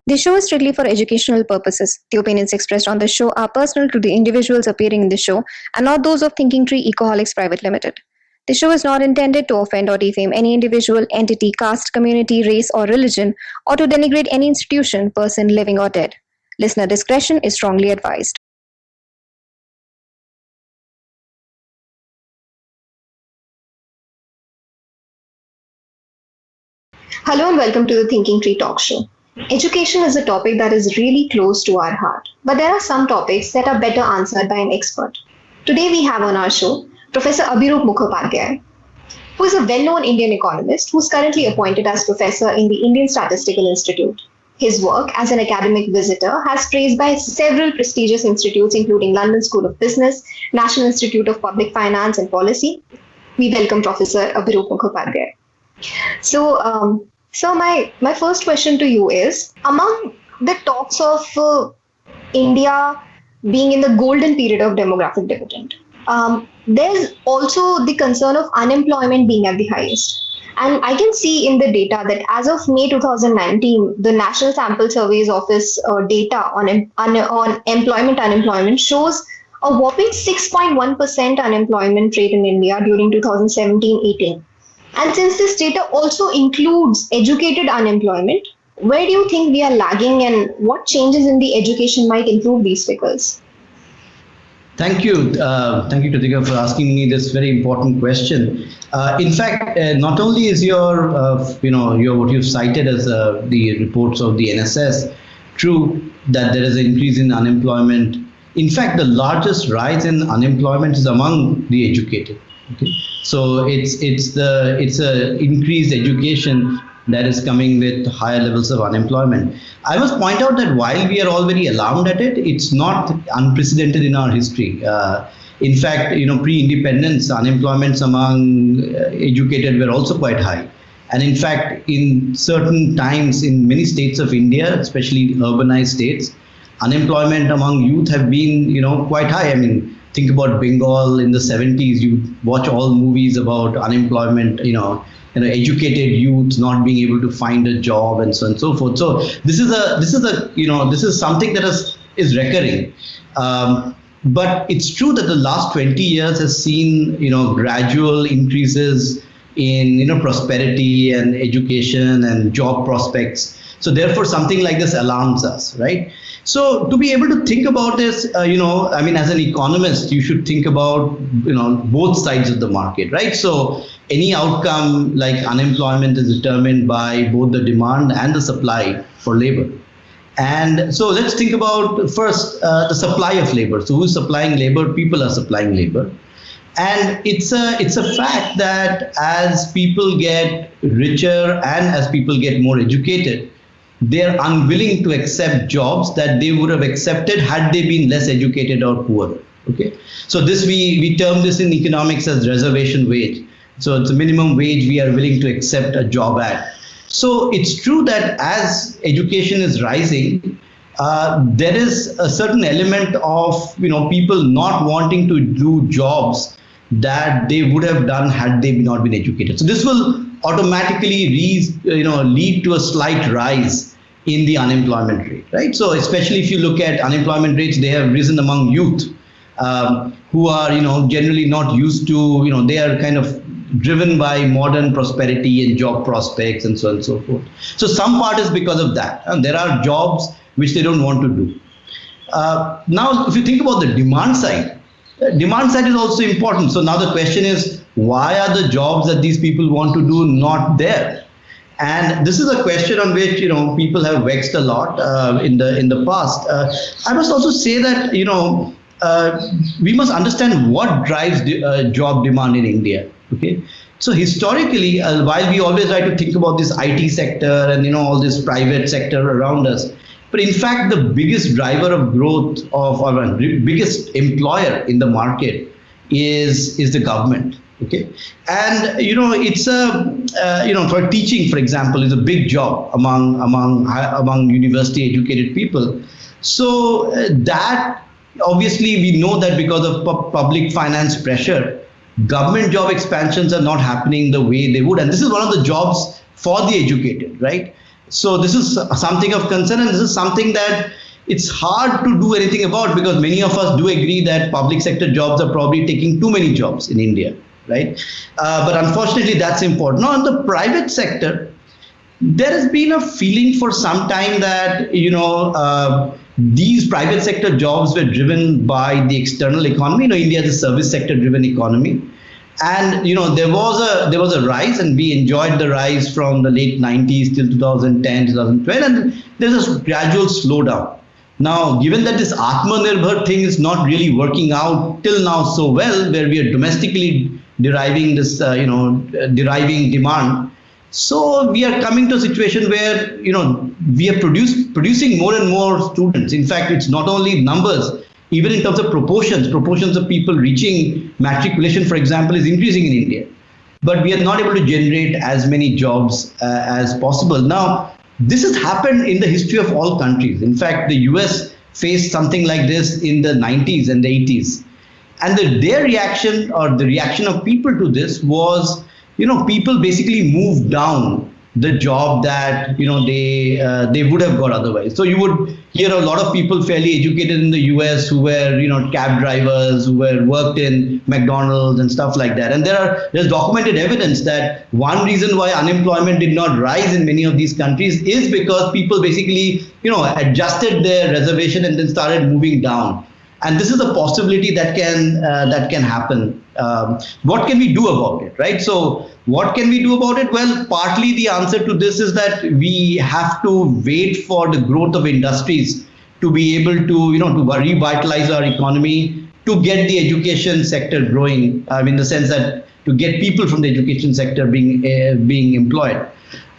This show is strictly for educational purposes. The opinions expressed on the show are personal to the individuals appearing in the show and not those of Thinking Tree Ecoholics Private Limited. The show is not intended to offend or defame any individual, entity, caste, community, race, or religion, or to denigrate any institution, person, living or dead. Listener discretion is strongly advised. Hello and welcome to the Thinking Tree Talk Show. Education is a topic that is really close to our heart, but there are some topics that are better answered by an expert. Today we have on our show Professor Abhirup Mukhopadhyay, who is a well-known Indian economist who is currently appointed as professor in the Indian Statistical Institute. His work as an academic visitor has praised by several prestigious institutes including London School of Business, National Institute of Public Finance and Policy. We welcome Professor Abhirup Mukhopadhyay. So my first question to you is, among the talks of India being in the golden period of demographic dividend, there's also the concern of unemployment being at the highest. And I can see in the data that as of May 2019, the National Sample Surveys Office data on employment unemployment shows a whopping 6.1% unemployment rate in India during 2017-18. And since this data also includes educated unemployment, where do you think we are lagging and what changes in the education might improve these figures? Thank you. Thank you, Kritika, for asking me this very important question. In fact, not only is your what you've cited as the reports of the NSS true that there is an increase in unemployment. In fact, the largest rise in unemployment is among the educated. Okay. So it's a increased education that is coming with higher levels of unemployment. I must point out that while we are all very alarmed at it, it's not unprecedented in our history. In fact, pre-independence, unemployments among educated were also quite high. And in fact, in certain times in many states of India, especially urbanized states, unemployment among youth have been, quite high. I mean, think about Bengal in the 70s. You watch all movies about unemployment, educated youth not being able to find a job and so on and so forth. So this is something that is recurring. But it's true that the last 20 years has seen, gradual increases in, prosperity and education and job prospects. So therefore, something like this alarms us, right? So to be able to think about this, as an economist, you should think about, both sides of the market, right? So any outcome like unemployment is determined by both the demand and the supply for labor. And so let's think about first the supply of labor. So who's supplying labor? People are supplying labor. And it's a fact that as people get richer and as people get more educated, they're unwilling to accept jobs that they would have accepted had they been less educated or poorer. Okay, so this we term this in economics as reservation wage. So it's a minimum wage we are willing to accept a job at. So it's true that as education is rising, there is a certain element of people not wanting to do jobs that they would have done had they not been educated. So this will automatically lead to a slight rise in the unemployment rate, right? So especially if you look at unemployment rates, they have risen among youth who are generally not used to, they are kind of driven by modern prosperity and job prospects and so on and so forth. So some part is because of that. And there are jobs which they don't want to do. Now, if you think about the demand side is also important. So now the question is, why are the jobs that these people want to do not there? And this is a question on which people have vexed a lot in the past. I must also say that we must understand what drives job demand in India. Okay, so historically, while we always try to think about this IT sector and all this private sector around us, but in fact, the biggest driver of growth of our biggest employer in the market is the government. Okay, and it's for teaching, for example, is a big job among university educated people. So that obviously we know that because of public finance pressure, government job expansions are not happening the way they would, and this is one of the jobs for the educated, right? So this is something of concern, and this is something that it's hard to do anything about, because many of us do agree that public sector jobs are probably taking too many jobs in India, right? But unfortunately, that's important. Now, in the private sector, there has been a feeling for some time that these private sector jobs were driven by the external economy. India is a service sector driven economy, and there was a rise, and we enjoyed the rise from the late 90s till 2010, 2012, and there's a gradual slowdown. Now, given that this Atmanirbhar thing is not really working out till now so well, where we are domestically deriving this, deriving demand, so we are coming to a situation where we are producing more and more students. In fact, it's not only numbers, even in terms of proportions of people reaching matriculation, for example, is increasing in India. But we are not able to generate as many jobs as possible. Now, this has happened in the history of all countries. In fact, the US faced something like this in the 90s and the 80s. And their reaction, or the reaction of people to this, was people basically moved down the job that they would have got otherwise. So you would hear a lot of people fairly educated in the US who were cab drivers, who worked in McDonald's and stuff like that. And there's documented evidence that one reason why unemployment did not rise in many of these countries is because people basically adjusted their reservation and then started moving down. And this is a possibility that can happen. What can we do about it, right? So what can we do about it? Well, partly the answer to this is that we have to wait for the growth of industries to be able to, to revitalize our economy, to get the education sector growing, in the sense that to get people from the education sector being employed.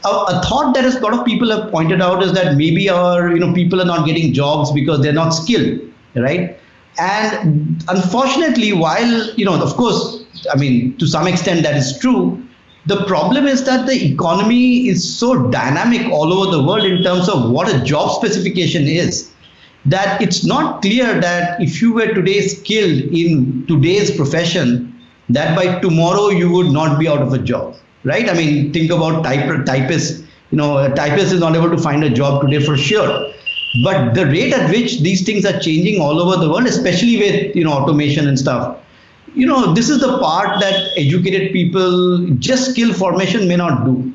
A thought that a lot of people have pointed out is that maybe our people are not getting jobs because they're not skilled, right? And unfortunately, while, of course, to some extent that is true, the problem is that the economy is so dynamic all over the world in terms of what a job specification is, that it's not clear that if you were today skilled in today's profession, that by tomorrow you would not be out of a job, right? Think about typists. A typist is not able to find a job today for sure. But the rate at which these things are changing all over the world, especially with automation and stuff, this is the part that educated people, just skill formation may not do.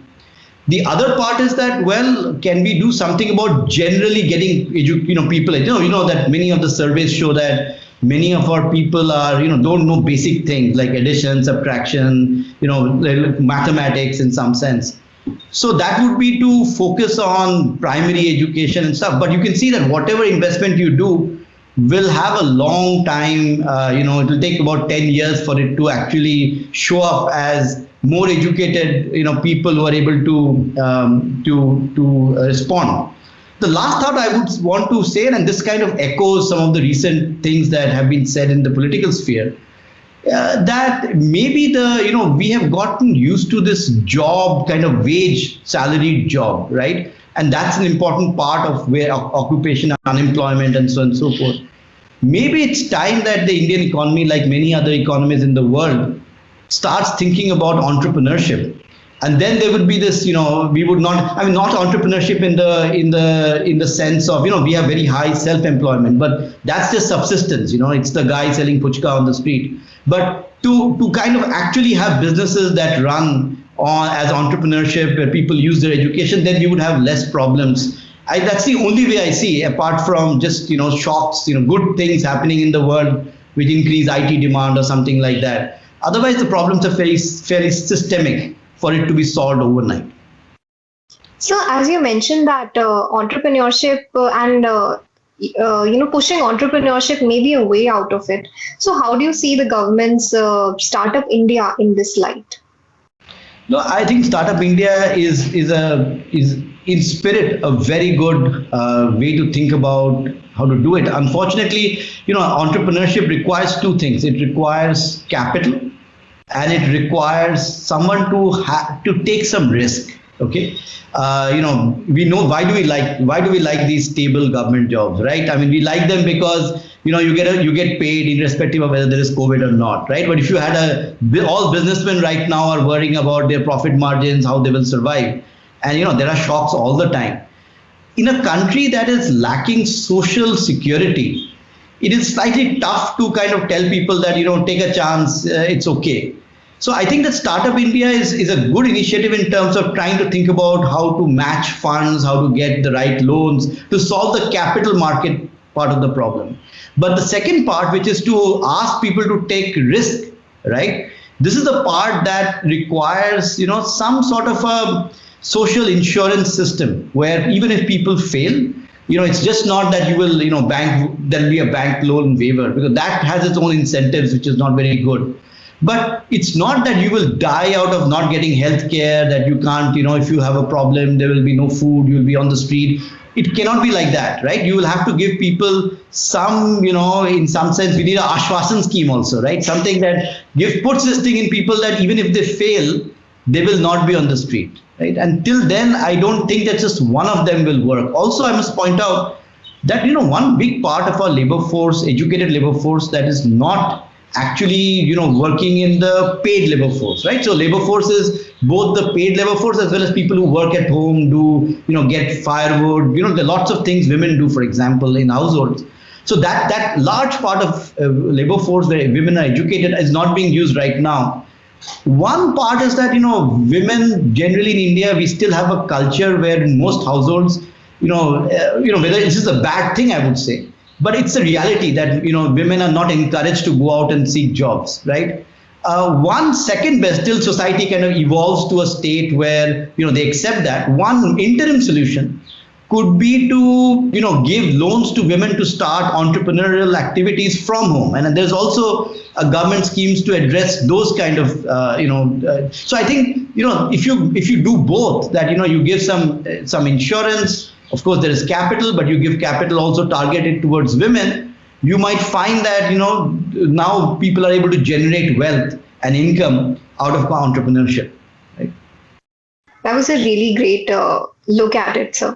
The other part is that, well, can we do something about generally getting people? That many of the surveys show that many of our people are don't know basic things like addition, subtraction, mathematics in some sense. So that would be to focus on primary education and stuff. But you can see that whatever investment you do will have a long time. It will take about 10 years for it to actually show up as more educated, people who are able to respond. The last thought I would want to say, and this kind of echoes some of the recent things that have been said in the political sphere, that maybe we have gotten used to this job, kind of wage salaried job, right? And that's an important part of where occupation, unemployment, and so on and so forth. Maybe it's time that the Indian economy, like many other economies in the world, starts thinking about entrepreneurship. And then there would be this, we would not, not entrepreneurship in the sense of, we have very high self-employment, but that's just subsistence, it's the guy selling puchka on the street. But to kind of actually have businesses that run as entrepreneurship, where people use their education, then we would have less problems. That's the only way I see, apart from just, shocks, good things happening in the world which increase IT demand or something like that. Otherwise, the problems are fairly systemic for it to be solved overnight. So, as you mentioned that entrepreneurship and pushing entrepreneurship may be a way out of it. So, how do you see the government's Startup India in this light? No, I think Startup India is in spirit a very good way to think about how to do it. Unfortunately, entrepreneurship requires two things. It requires capital, and it requires someone to take some risk. Okay, we know why do we like these stable government jobs, right? We like them because you get paid irrespective of whether there is COVID or not, right? But if you had all businessmen right now are worrying about their profit margins, how they will survive. and there are shocks all the time. In a country that is lacking social security, it is slightly tough to kind of tell people that take a chance, it's okay. So I think that Startup India is a good initiative in terms of trying to think about how to match funds, how to get the right loans to solve the capital market part of the problem. But the second part, which is to ask people to take risk, right? This is the part that requires some sort of a social insurance system where even if people fail, it's just not that you will there'll be a bank loan waiver, because that has its own incentives, which is not very good. But it's not that you will die out of not getting health care, that you can't, if you have a problem, there will be no food, you'll be on the street. It cannot be like that, right? You will have to give people some, in some sense, we need an Ashwasan scheme also, right? Something that puts this thing in people that even if they fail, they will not be on the street, right? Until then, I don't think that just one of them will work. Also, I must point out that, one big part of our labor force, educated labor force, that is not actually working in the paid labor force, right? So labor force is both the paid labor force as well as people who work at home, do get firewood, there are lots of things women do, for example, in households. So that large part of labor force where women are educated is not being used right now. One part is that women generally in India, we still have a culture where in most households, whether this is a bad thing, I would say, but it's a reality that women are not encouraged to go out and seek jobs, right? One second best till society kind of evolves to a state where they accept that. One interim solution could be to give loans to women to start entrepreneurial activities from home, and there's also a government schemes to address those kind of so I think if you do both, that you give some insurance. Of course, there is capital, but you give capital also targeted towards women. You might find that, now people are able to generate wealth and income out of entrepreneurship. Right? That was a really great look at it, sir.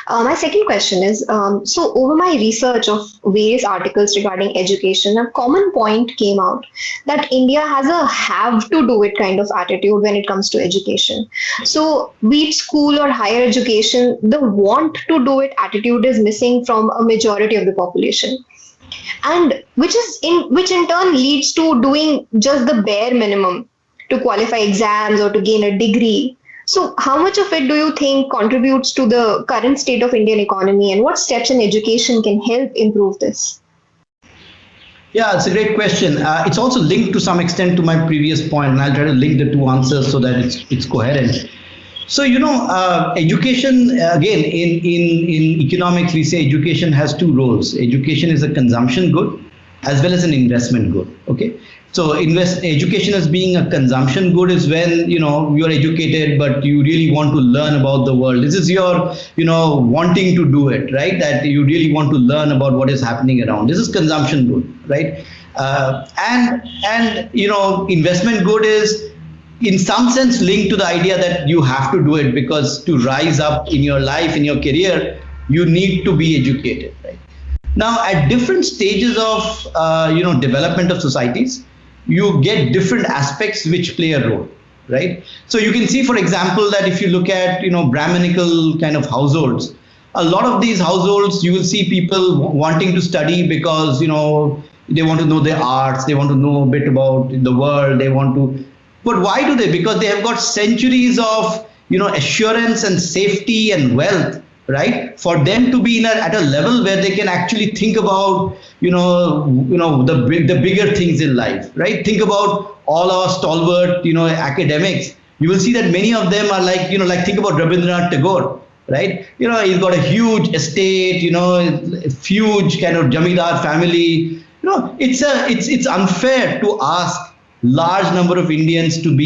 My second question is, so over my research of various articles regarding education, a common point came out that India has a have to do it kind of attitude when it comes to education. So be it school or higher education, the want to do it attitude is missing from a majority of the population. And which in turn leads to doing just the bare minimum to qualify exams or to gain a degree. So how much of it do you think contributes to the current state of Indian economy, and what steps in education can help improve this? Yeah, it's a great question. It's also linked to some extent to my previous point, and I'll try to link the two answers so that it's coherent. So, education, again, in economics, we say education has two roles. Education is a consumption good as well as an investment good. Okay. So education as being a consumption good is when, you're educated, but you really want to learn about the world. This is your, wanting to do it, right? That you really want to learn about what is happening around. This is consumption good, right? And investment good is in some sense linked to the idea that you have to do it because to rise up in your life, in your career, you need to be educated, right? Now, at different stages of, development of societies, you get different aspects which play a role, right? So you can see, for example, that if you look at, Brahminical kind of households, a lot of these households, you will see people wanting to study because, they want to know the arts, they want to know a bit about the world, but why do they? Because they have got centuries of, assurance and safety and wealth, right? For them to be at a level where they can actually think about, the bigger things in life, right? Think about all our stalwart, academics. You will see that many of them are like, think about Rabindranath Tagore, right? He's got a huge estate, a huge kind of Jamidar family. It's unfair to ask large number of Indians to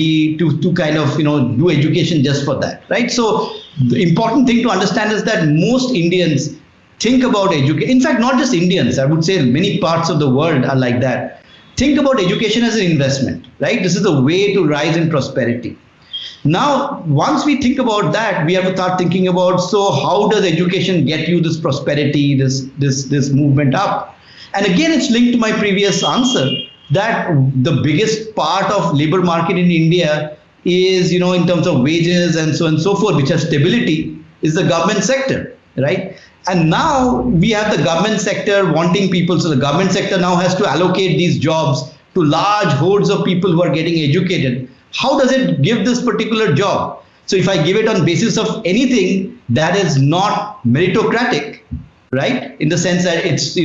kind of, do education just for that, right? So the important thing to understand is that most Indians think about education. In fact, not just Indians, I would say many parts of the world are like that. Think about education as an investment, right? This is the way to rise in prosperity. Now, once we think about that, we have to start thinking about, so how does education get you this prosperity, this movement up? And again, it's linked to my previous answer that the biggest part of labor market in India is, in terms of wages and so on and so forth, which has stability, is the government sector, right? And now we have the government sector wanting people. So the government sector now has to allocate these jobs to large hordes of people who are getting educated. How does it give this particular job? So if I give it on basis of anything that is not meritocratic, right? In the sense that it's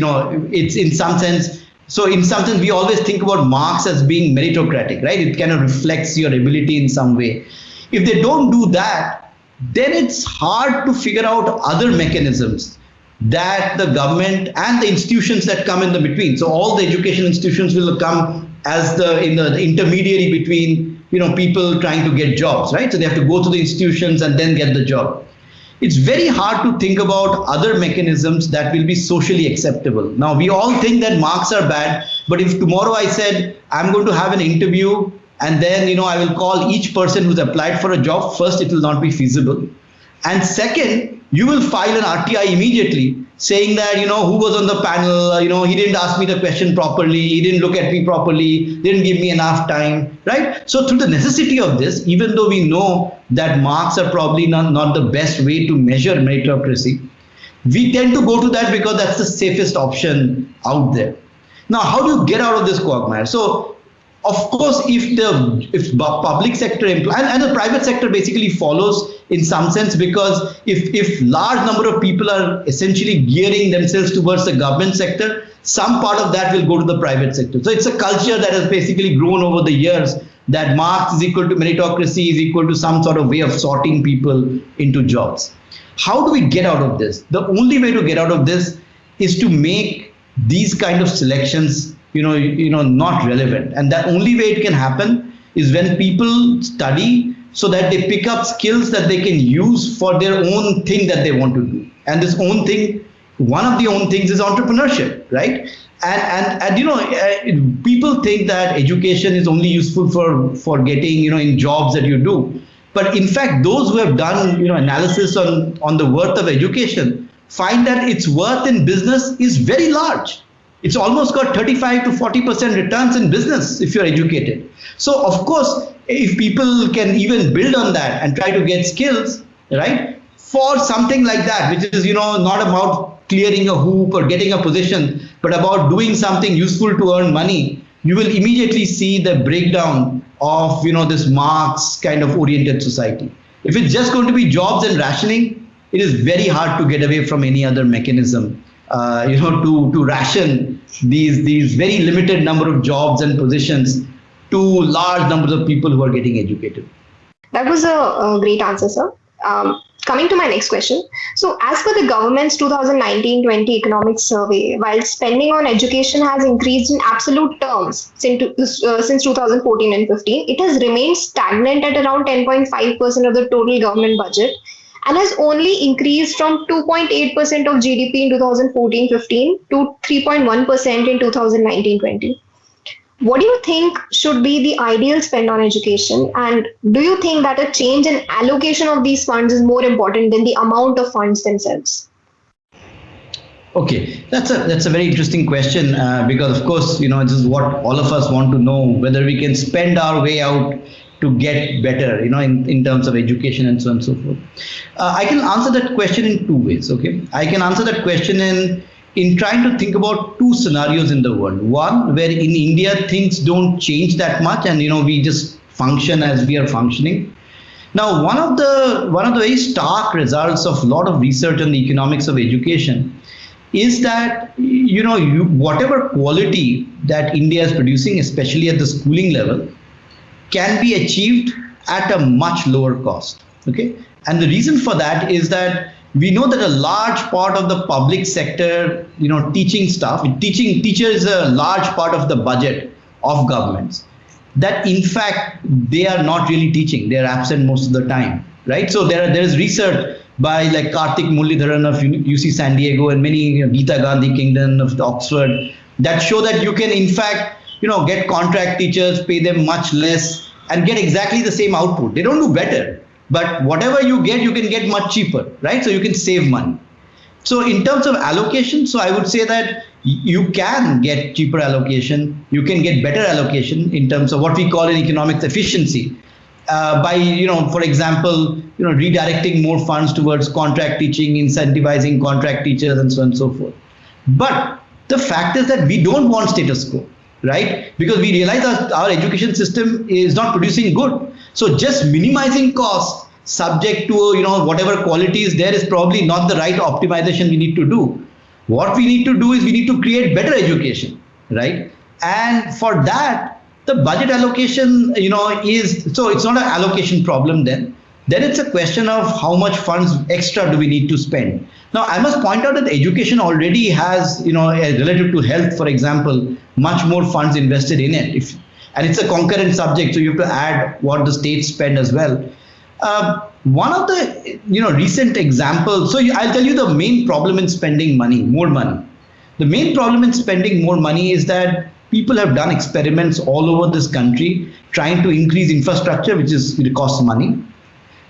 in some sense. So in some sense, we always think about marks as being meritocratic, right? It kind of reflects your ability in some way. If they don't do that, then it's hard to figure out other mechanisms that the government and the institutions that come in the between. So all the education institutions will come as the intermediary between people trying to get jobs, right? So they have to go to the institutions and then get the job. It's very hard to think about other mechanisms that will be socially acceptable. Now, we all think that marks are bad, but if tomorrow I said I'm going to have an interview and then I will call each person who's applied for a job, first, it will not be feasible. And second, you will file an RTI immediately saying that, who was on the panel, he didn't ask me the question properly, he didn't look at me properly, didn't give me enough time, right? So through the necessity of this, even though we know that marks are probably not the best way to measure meritocracy, we tend to go to that because that's the safest option out there. Now, how do you get out of this quagmire? So, of course, if public sector and the private sector basically follows in some sense, because if large number of people are essentially gearing themselves towards the government sector, some part of that will go to the private sector. So it's a culture that has basically grown over the years that marks is equal to meritocracy is equal to some sort of way of sorting people into jobs. How do we get out of this? The only way to get out of this is to make these kind of selections not relevant. And the only way it can happen is when people study so that they pick up skills that they can use for their own thing that they want to do. And this own thing, one of the own things is entrepreneurship, right? And people think that education is only useful for getting, in jobs that you do. But in fact, those who have done, analysis on the worth of education find that its worth in business is very large. It's almost got 35 to 40% returns in business if you're educated. So of course, if people can even build on that and try to get skills, right, for something like that, which is, not about clearing a hoop or getting a position, but about doing something useful to earn money, you will immediately see the breakdown of, this marks kind of oriented society. If it's just going to be jobs and rationing, it is very hard to get away from any other mechanism. To ration these very limited number of jobs and positions to large numbers of people who are getting educated. That was a great answer, sir. Coming to my next question. So as per the government's 2019-20 economic survey, while spending on education has increased in absolute terms since 2014 and 15, it has remained stagnant at around 10.5% of the total government budget, and has only increased from 2.8% of GDP in 2014-15 to 3.1% in 2019-20. What do you think should be the ideal spend on education? And do you think that a change in allocation of these funds is more important than the amount of funds themselves? Okay, that's a very interesting question because, of course, this is what all of us want to know, whether we can spend our way out to get better, in terms of education and so on and so forth. I can answer that question in two ways, okay? I can answer that question in trying to think about two scenarios in the world. One, where in India things don't change that much and, we just function as we are functioning. Now, one of the very stark results of a lot of research on the economics of education is that, whatever quality that India is producing, especially at the schooling level, can be achieved at a much lower cost, okay? And the reason for that is that we know that a large part of the public sector, teaching staff, teacher is a large part of the budget of governments, that in fact, they are not really teaching. They are absent most of the time, right? So there is research by like Karthik Mullidharan of UC San Diego and many, Geeta Gandhi Kingdon of Oxford, that show that you can in fact, get contract teachers, pay them much less and get exactly the same output. They don't do better, but whatever you can get much cheaper, right? So you can save money. So in terms of allocation, so I would say that you can get cheaper allocation, you can get better allocation in terms of what we call in economics efficiency. by, for example, redirecting more funds towards contract teaching, incentivizing contract teachers, and so on and so forth. But the fact is that we don't want status quo, right? Because we realize that our education system is not producing good. So just minimizing costs subject to, whatever quality is there is probably not the right optimization we need to do. What we need to do is we need to create better education, right? And for that, the budget allocation, is, so it's not an allocation problem then. Then it's a question of how much funds extra do we need to spend. Now, I must point out that education already has, relative to health, for example, much more funds invested in it. And it's a concurrent subject, so you have to add what the states spend as well. One of the, recent examples, so I'll tell you the main problem in spending money, more money. The main problem in spending more money is that people have done experiments all over this country trying to increase infrastructure, it costs money.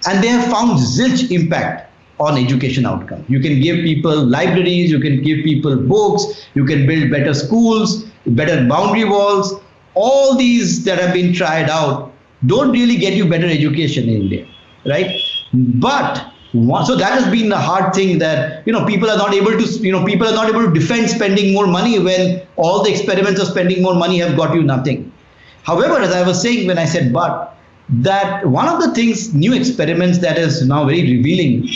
And they have found zilch impact on education outcome. You can give people libraries, you can give people books, you can build better schools, better boundary walls. All these that have been tried out don't really get you better education in India, right? But so that has been the hard thing, that people are not able to defend spending more money when all the experiments of spending more money have got you nothing. However, as I was saying when I said that one of the things, new experiments that is now very revealing,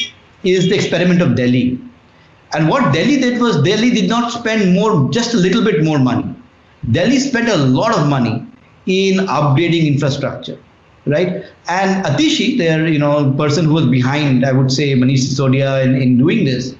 is the experiment of Delhi. And what Delhi did was, Delhi did not spend more, just a little bit more money. Delhi spent a lot of money in upgrading infrastructure, right? And Atishi, their person who was behind, I would say, Manish Sisodia in doing this,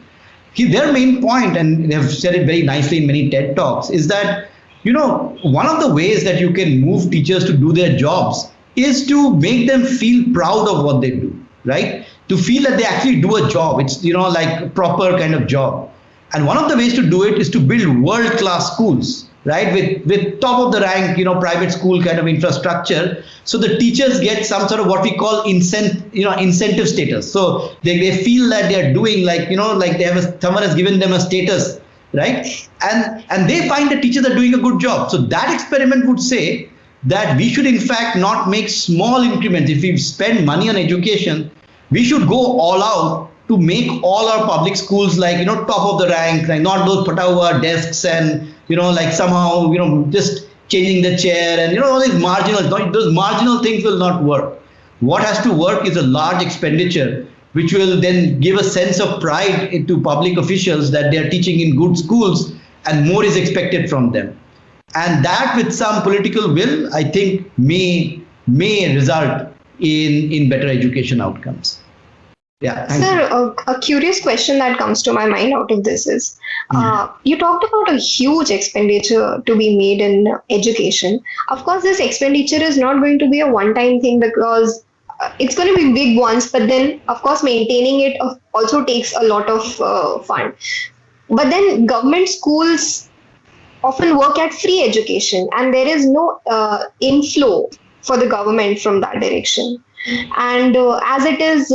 their main point, and they have said it very nicely in many TED Talks, is that one of the ways that you can move teachers to do their jobs is to make them feel proud of what they do, right? To feel that they actually do a job. It's like a proper kind of job. And one of the ways to do it is to build world-class schools, right? With top of the rank, private school kind of infrastructure. So the teachers get some sort of what we call incentive status. So they feel that they are doing like they have someone has given them a status, right? And they find the teachers are doing a good job. So that experiment would say that we should in fact not make small increments. If we spend money on education, we should go all out to make all our public schools like, top of the rank, like not those Patawa desks and, like somehow, just changing the chair and, all these those marginal things will not work. What has to work is a large expenditure, which will then give a sense of pride to public officials that they are teaching in good schools and more is expected from them. And that, with some political will, I think may result in better education outcomes. Yeah. Sir, a curious question that comes to my mind out of this is, you talked about a huge expenditure to be made in education. Of course, this expenditure is not going to be a one-time thing, because it's going to be big once, but then, of course, maintaining it also takes a lot of fund. But then government schools often work at free education, and there is no inflow for the government from that direction. And as it is,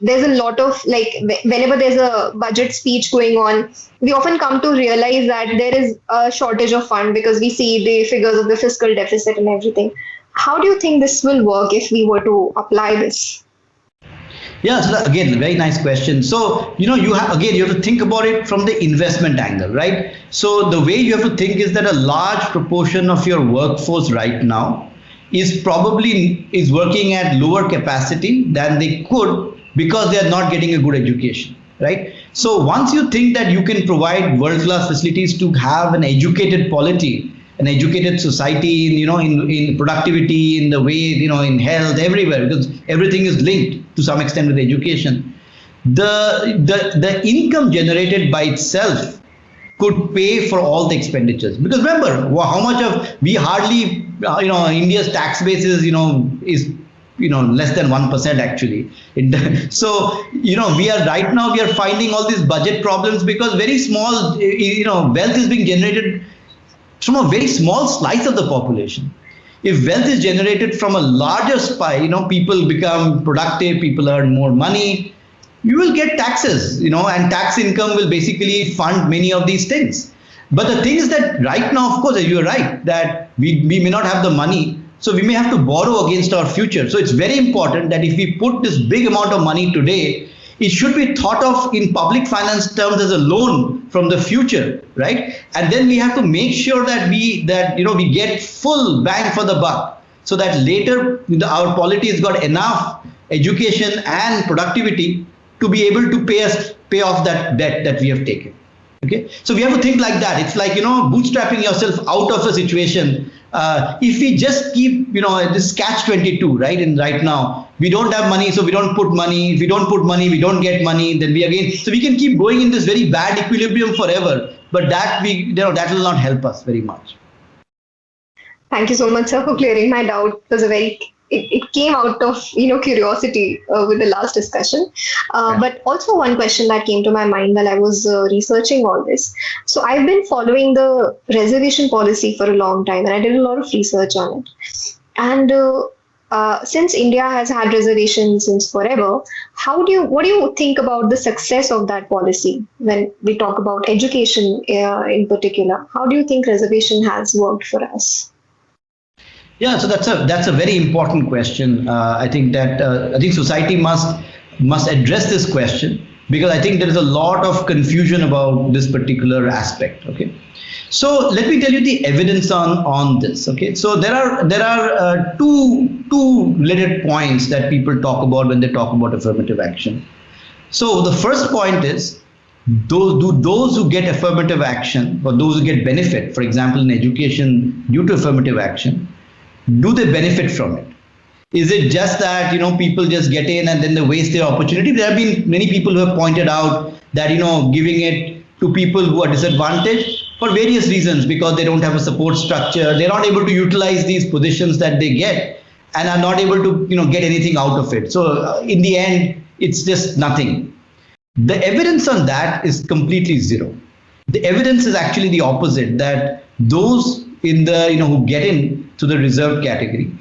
there's a lot of, like, whenever there's a budget speech going on, we often come to realize that there is a shortage of fund because we see the figures of the fiscal deficit and everything. How do you think this will work if we were to apply this? Yeah, so again, very nice question. So, you have to think about it from the investment angle, right? So the way you have to think is that a large proportion of your workforce right now is working at lower capacity than they could because they are not getting a good education, right? So once you think that you can provide world-class facilities to have an educated polity, an educated society, in productivity, in the way, in health, everywhere, because everything is linked to some extent with education, the income generated by itself could pay for all the expenditures. Because remember, how much of we hardly, India's tax base is less than 1% actually. So, we are finding all these budget problems because very small, wealth is being generated from a very small slice of the population. If wealth is generated from a larger pie, people become productive, people earn more money, you will get taxes, and tax income will basically fund many of these things. But the thing is that right now, of course, you're right, that we may not have the money So we may have to borrow against our future. So it's very important that if we put this big amount of money today, it should be thought of in public finance terms as a loan from the future, right? And then we have to make sure that we get full bang for the buck, so that later our polity has got enough education and productivity to be able to pay off that debt that we have taken. Okay, so we have to think like that. It's like, bootstrapping yourself out of a situation. If we just keep, this catch-22, right? And right now, we don't have money, so we don't put money. If we don't put money, we don't get money. Then so we can keep going in this very bad equilibrium forever. But that that will not help us very much. Thank you so much, sir, for clearing my doubt. It came out of curiosity with the last discussion. But also one question that came to my mind while I was researching all this. So I've been following the reservation policy for a long time, and I did a lot of research on it. And since India has had reservations since forever, what do you think about the success of that policy when we talk about education in particular? How do you think reservation has worked for us? Yeah, so that's a very important question. I think society must address this question, because I think there is a lot of confusion about this particular aspect. Okay, so let me tell you the evidence on this. Okay, so there are two related points that people talk about when they talk about affirmative action. So the first point is, those who get affirmative action, or those who get benefit, for example, in education due to affirmative action, do they benefit from it? Is it just that people just get in and then they waste their opportunity? There have been many people who have pointed out that giving it to people who are disadvantaged for various reasons, because they don't have a support structure, they're not able to utilize these positions that they get, and are not able to get anything out of it. So in the end, it's just nothing. The evidence on that is completely zero. The evidence is actually the opposite, that those in the who get in to the reserved category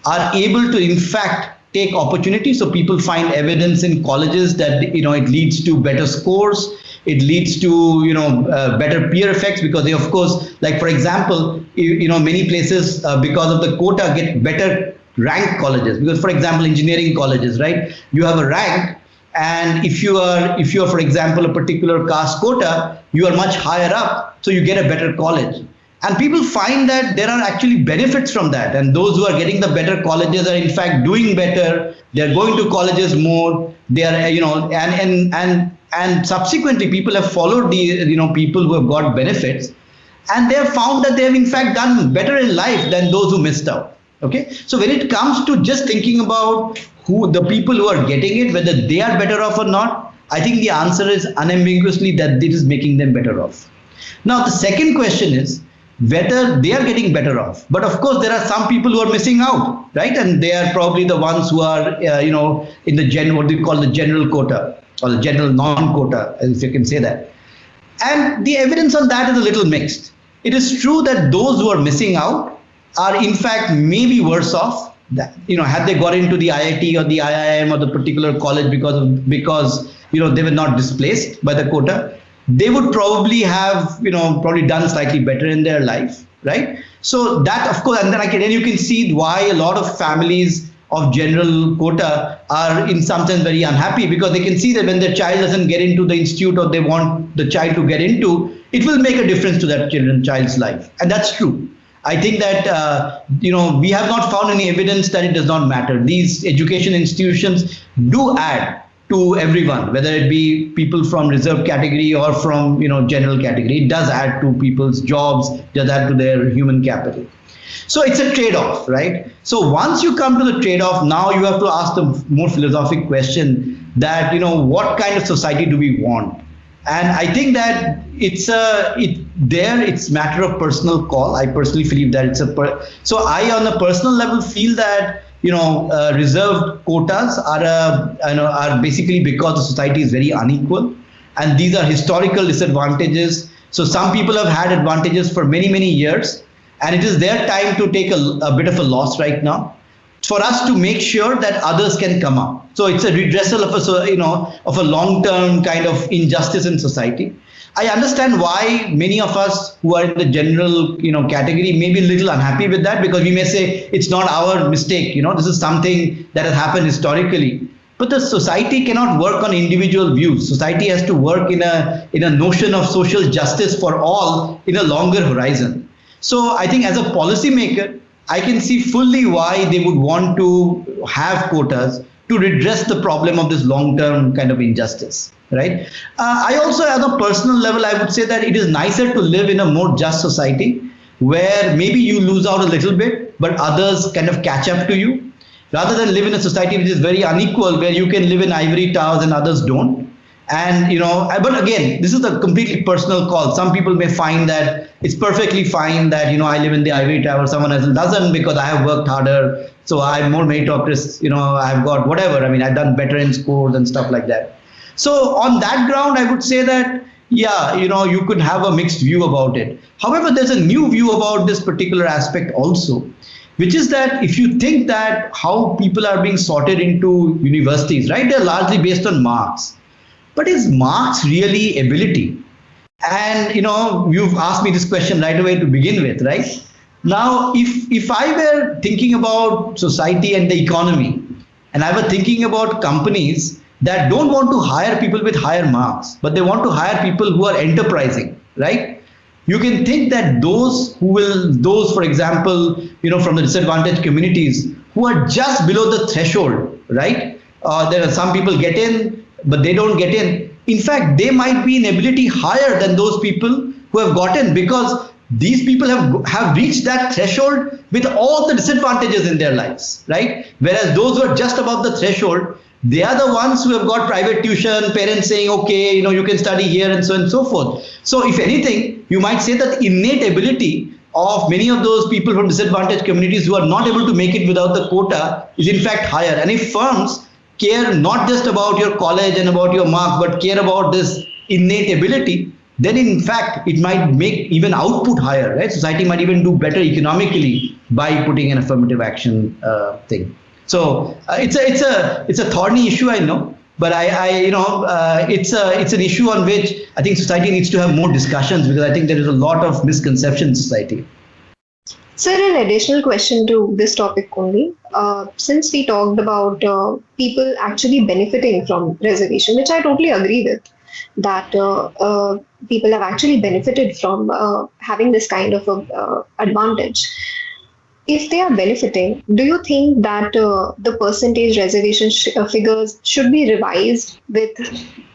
are able to in fact take opportunity. So people find evidence in colleges that it leads to better scores, it leads to better peer effects, because they, of course, like for example, many places because of the quota get better ranked colleges, because for example engineering colleges, right, you have a rank, and if you are for example a particular caste quota, you are much higher up, so you get a better college. And people find that there are actually benefits from that. And those who are getting the better colleges are in fact doing better. They're going to colleges more. They are, and subsequently people have followed the, people who have got benefits, and they have found that they have in fact done better in life than those who missed out. Okay. So when it comes to just thinking about the people who are getting it, whether they are better off or not, I think the answer is unambiguously that it is making them better off. Now, the second question is whether they are getting better off. But of course, there are some people who are missing out, right? And they are probably the ones who are, in the what we call the general quota, or the general non-quota, if you can say that. And the evidence on that is a little mixed. It is true that those who are missing out are in fact maybe worse off. That, had they got into the IIT or the IIM or the particular college because they were not displaced by the quota, they would probably have probably done slightly better in their life, right? So that, of course, and then you can see why a lot of families of general quota are in some sense very unhappy, because they can see that when their child doesn't get into the institute or they want the child to get into, it will make a difference to that child's life. And that's true. I think that, we have not found any evidence that it does not matter. These education institutions do add to everyone, whether it be people from reserved category or from general category. It does add to people's jobs, does add to their human capital. So it's a trade-off, right? So once you come to the trade-off, now you have to ask the more philosophic question that what kind of society do we want? And I think that it's matter of personal call. I personally believe that so I on a personal level feel that reserved quotas are basically because the society is very unequal, and these are historical disadvantages. So some people have had advantages for many, many years, and it is their time to take a bit of a loss right now, for us to make sure that others can come up. So it's a redressal of a long-term kind of injustice in society. I understand why many of us who are in the general, category may be a little unhappy with that, because we may say it's not our mistake. This is something that has happened historically. But the society cannot work on individual views. Society has to work in a notion of social justice for all in a longer horizon. So I think as a policymaker, I can see fully why they would want to have quotas to redress the problem of this long-term kind of injustice, right? I also, at a personal level, I would say that it is nicer to live in a more just society where maybe you lose out a little bit, but others kind of catch up to you, rather than live in a society which is very unequal, where you can live in ivory towers and others don't. And, but again, this is a completely personal call. Some people may find that it's perfectly fine that, I live in the ivory tower, someone else doesn't, because I have worked harder. So I'm more meritocratic, I've got whatever. I mean, I've done better in scores and stuff like that. So on that ground, I would say that, yeah, you could have a mixed view about it. However, there's a new view about this particular aspect also, which is that if you think that how people are being sorted into universities, right, they're largely based on marks. But is marks really ability? And, you've asked me this question right away to begin with, right? Now, if I were thinking about society and the economy, and I were thinking about companies that don't want to hire people with higher marks, but they want to hire people who are enterprising, right? You can think that those, for example, from the disadvantaged communities who are just below the threshold, right? There are some people get in, but they don't get in. In fact, they might be in ability higher than those people who have gotten, because these people have reached that threshold with all the disadvantages in their lives, right? Whereas those who are just above the threshold, they are the ones who have got private tuition, parents saying, okay, you can study here, and so on and so forth. So if anything, you might say that innate ability of many of those people from disadvantaged communities who are not able to make it without the quota is in fact higher. And if firms care not just about your college and about your marks, but care about this innate ability, then in fact it might make even output higher, right? Society might even do better economically by putting an affirmative action thing. So it's a thorny issue, I know, but it's an issue on which I think society needs to have more discussions, because I think there is a lot of misconception in society. Sir, an additional question to this topic only. Since we talked about people actually benefiting from reservation, which I totally agree with, that people have actually benefited from having this kind of advantage. If they are benefiting, do you think that the percentage reservation figures should be revised with,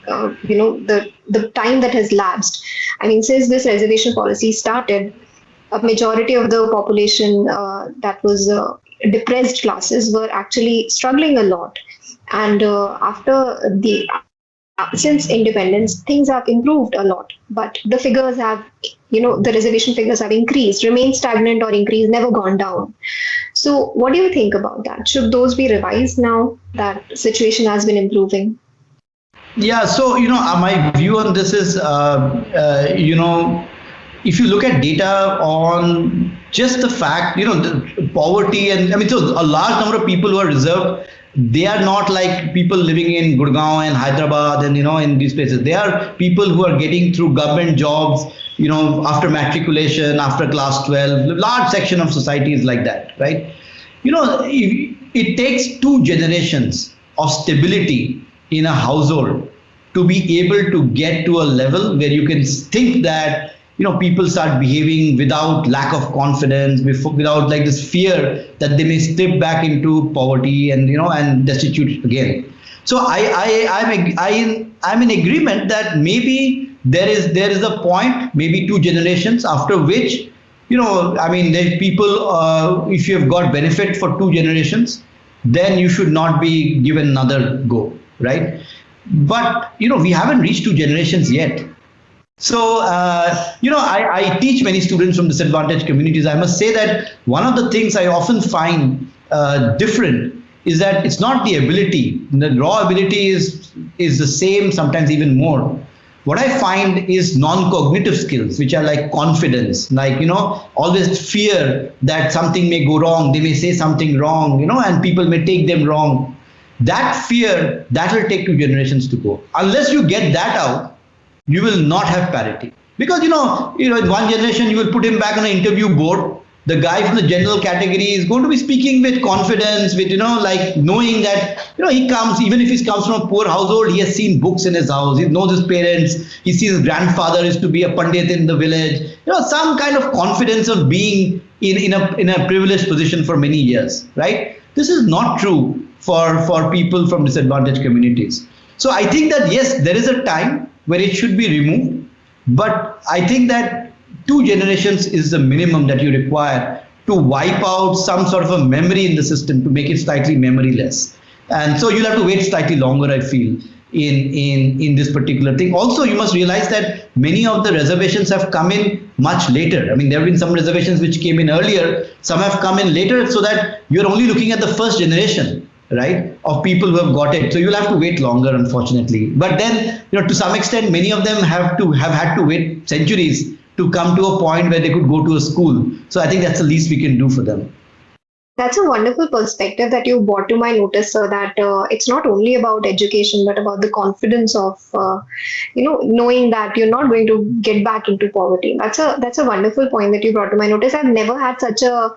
the time that has lapsed? I mean, since this reservation policy started, a majority of the population that was depressed classes were actually struggling a lot. And since independence, things have improved a lot, but the figures have, the reservation figures have increased, remained stagnant or increased, never gone down. So what do you think about that? Should those be revised now that situation has been improving? Yeah, so, my view on this is, if you look at data on just the fact, the poverty, and I mean, so a large number of people who are reserved, they are not like people living in Gurgaon and Hyderabad and, in these places. They are people who are getting through government jobs, after matriculation, after class 12, large section of society is like that, right? It takes 2 generations of stability in a household to be able to get to a level where you can think that people start behaving without lack of confidence, without like this fear that they may slip back into poverty and and destitute again. So I'm in agreement that maybe there is a point, maybe 2 generations, after which there people, if you have got benefit for 2 generations, then you should not be given another go, right? But we haven't reached 2 generations yet. So, I teach many students from disadvantaged communities. I must say that one of the things I often find different is that it's not the ability. The raw ability is the same, sometimes even more. What I find is non-cognitive skills, which are like confidence, like, always fear that something may go wrong. They may say something wrong, and people may take them wrong. That fear, that will take 2 generations to go. Unless you get that out, you will not have parity. Because in one generation you will put him back on an interview board. The guy from the general category is going to be speaking with confidence, with like knowing that he comes, even if he comes from a poor household, he has seen books in his house, he knows his parents, he sees his grandfather used to be a pandit in the village. Some kind of confidence of being in a privileged position for many years, right? This is not true for people from disadvantaged communities. So I think that yes, there is a time where it should be removed, but I think that 2 generations is the minimum that you require to wipe out some sort of a memory in the system, to make it slightly memoryless. And so you'll have to wait slightly longer, I feel, in this particular thing. Also, you must realize that many of the reservations have come in much later. I mean, there have been some reservations which came in earlier, some have come in later, so that you're only looking at the first generation, right, of people who have got it. So you'll have to wait longer, unfortunately. But then, to some extent, many of them have had to wait centuries to come to a point where they could go to a school. So I think that's the least we can do for them. That's a wonderful perspective that you brought to my notice, sir, that it's not only about education, but about the confidence of, knowing that you're not going to get back into poverty. That's a wonderful point that you brought to my notice. I've never had such a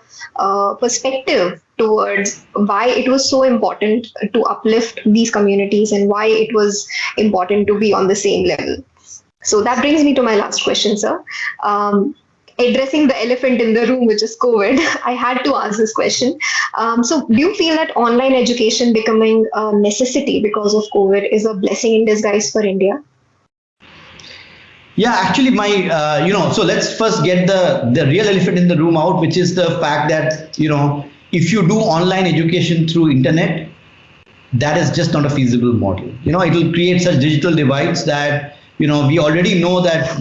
perspective towards why it was so important to uplift these communities and why it was important to be on the same level. So that brings me to my last question, sir. Addressing the elephant in the room, which is COVID, I had to ask this question. So do you feel that online education becoming a necessity because of COVID is a blessing in disguise for India? Yeah, actually, so let's first get the real elephant in the room out, which is the fact that, if you do online education through internet, that is just not a feasible model. It will create such digital divides that, we already know that,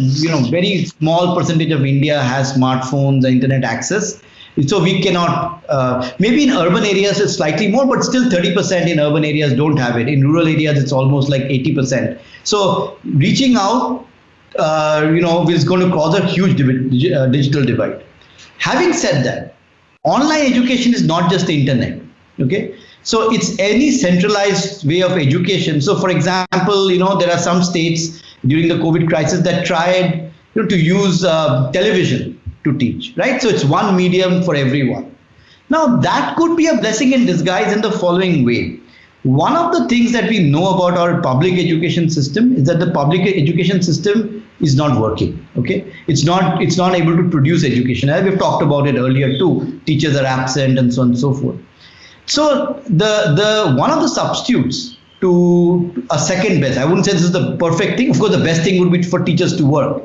very small percentage of India has smartphones and internet access. So we cannot, maybe in urban areas it's slightly more, but still 30% in urban areas don't have it. In rural areas, it's almost like 80%. So reaching out, is going to cause a huge digital divide. Having said that, online education is not just the internet, okay? So it's any centralized way of education. So for example, there are some states during the COVID crisis that tried to use television to teach, right? So it's one medium for everyone. Now that could be a blessing in disguise in the following way. One of the things that we know about our public education system is that the public education system is not working, okay? It's not able to produce education. As we've talked about it earlier too, teachers are absent and so on and so forth. So the one of the substitutes to a second best, I wouldn't say this is the perfect thing. Of course, the best thing would be for teachers to work.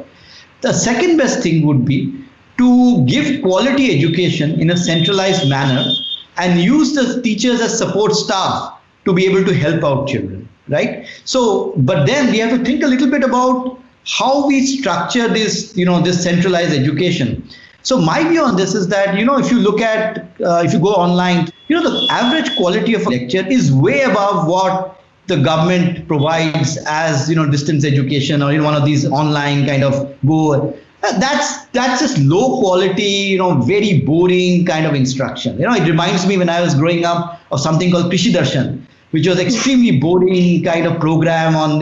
The second best thing would be to give quality education in a centralized manner and use the teachers as support staff to be able to help out children, right? So, but then we have to think a little bit about how we structure this, this centralized education. So my view on this is that, if you look at, if you go online, the average quality of a lecture is way above what the government provides as, distance education or one of these online kind of go. That's just low quality, very boring kind of instruction. It reminds me when I was growing up of something called Krishi Darshan, which was extremely boring kind of program on,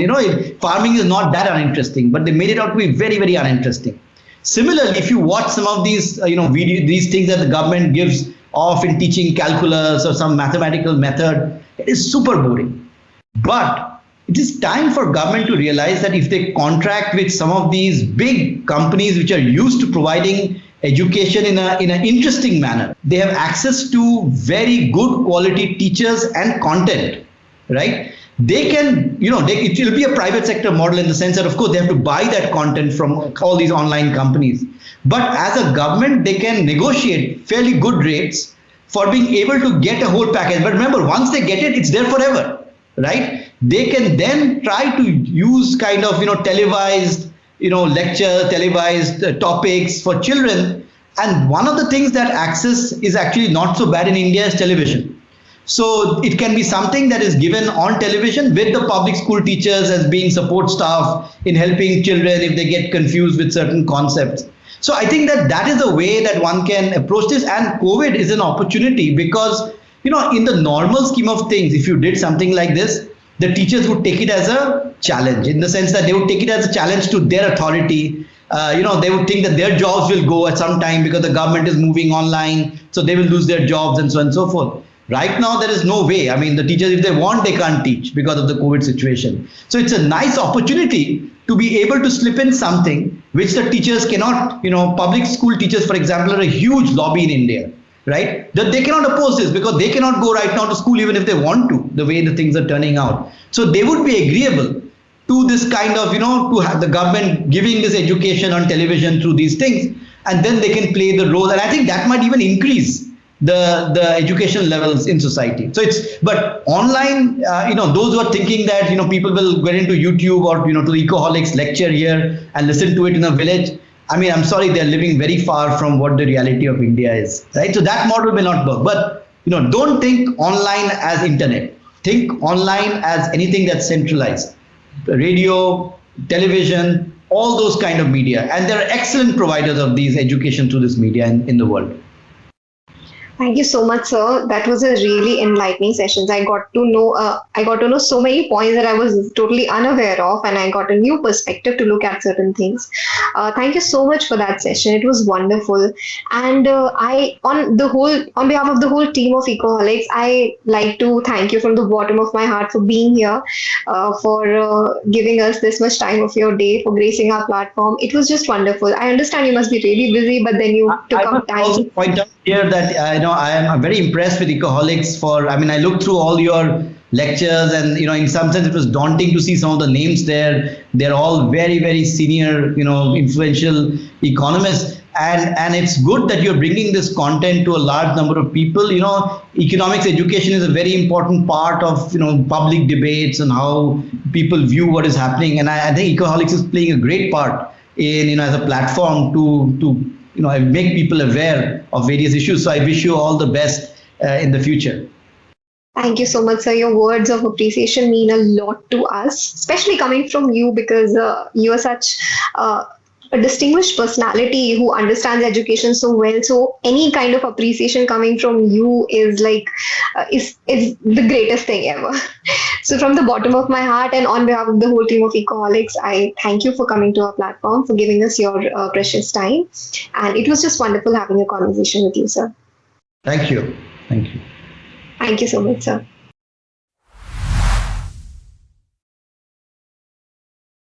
farming is not that uninteresting, but they made it out to be very, very uninteresting. Similarly, if you watch some of these, these things that the government gives off in teaching calculus or some mathematical method, it is super boring. But it is time for government to realize that if they contract with some of these big companies which are used to providing education in an interesting manner, they have access to very good quality teachers and content, right? They can, it will be a private sector model in the sense that, of course, they have to buy that content from all these online companies. But as a government, they can negotiate fairly good rates for being able to get a whole package. But remember, once they get it, it's there forever, right? They can then try to use kind of, televised, lecture, televised topics for children. And one of the things that access is actually not so bad in India is television. So it can be something that is given on television with the public school teachers as being support staff in helping children if they get confused with certain concepts. So I think that is the way that one can approach this. And COVID is an opportunity because, in the normal scheme of things, if you did something like this, the teachers would take it as a challenge, in the sense that they would take it as a challenge to their authority. They would think that their jobs will go at some time because the government is moving online, so they will lose their jobs and so on and so forth. Right now, there is no way. I mean, the teachers, if they want, they can't teach because of the COVID situation. So it's a nice opportunity to be able to slip in something which the teachers cannot. Public school teachers, for example, are a huge lobby in India, right? That they cannot oppose this because they cannot go right now to school even if they want to, the way the things are turning out. So they would be agreeable to this kind of, to have the government giving this education on television through these things, and then they can play the role. And I think that might even increase the education levels in society. So but online, those who are thinking that, people will get into YouTube or, to the Ecoholics lecture here and listen to it in a village. I mean, I'm sorry, they're living very far from what the reality of India is, right? So that model may not work. But, don't think online as internet. Think online as anything that's centralized. Radio, television, all those kind of media. And there are excellent providers of these education through this media in the world. Thank you so much, sir. That was a really enlightening session. I got to know so many points that I was totally unaware of, and I got a new perspective to look at certain things. Thank you so much for that session. It was wonderful. And on behalf of the whole team of Ecoholics, I like to thank you from the bottom of my heart for being here, for giving us this much time of your day, for gracing our platform. It was just wonderful. I understand you must be really busy, but then you took up time. I also point out here that I'm very impressed with Ecoholics. I looked through all your lectures, and in some sense it was daunting to see some of the names there. They're all very, very senior, influential economists, and it's good that you're bringing this content to a large number of people. Economics education is a very important part of public debates and how people view what is happening, and I think Ecoholics is playing a great part in as a platform to make people aware of various issues. So I wish you all the best in the future. Thank you so much, sir. Your words of appreciation mean a lot to us, especially coming from you, because you are such a distinguished personality who understands education so well. So any kind of appreciation coming from you is is the greatest thing ever. So from the bottom of my heart and on behalf of the whole team of Ecoholics, I thank you for coming to our platform, for giving us your precious time. And it was just wonderful having a conversation with you, sir. Thank you. Thank you. Thank you so much, sir.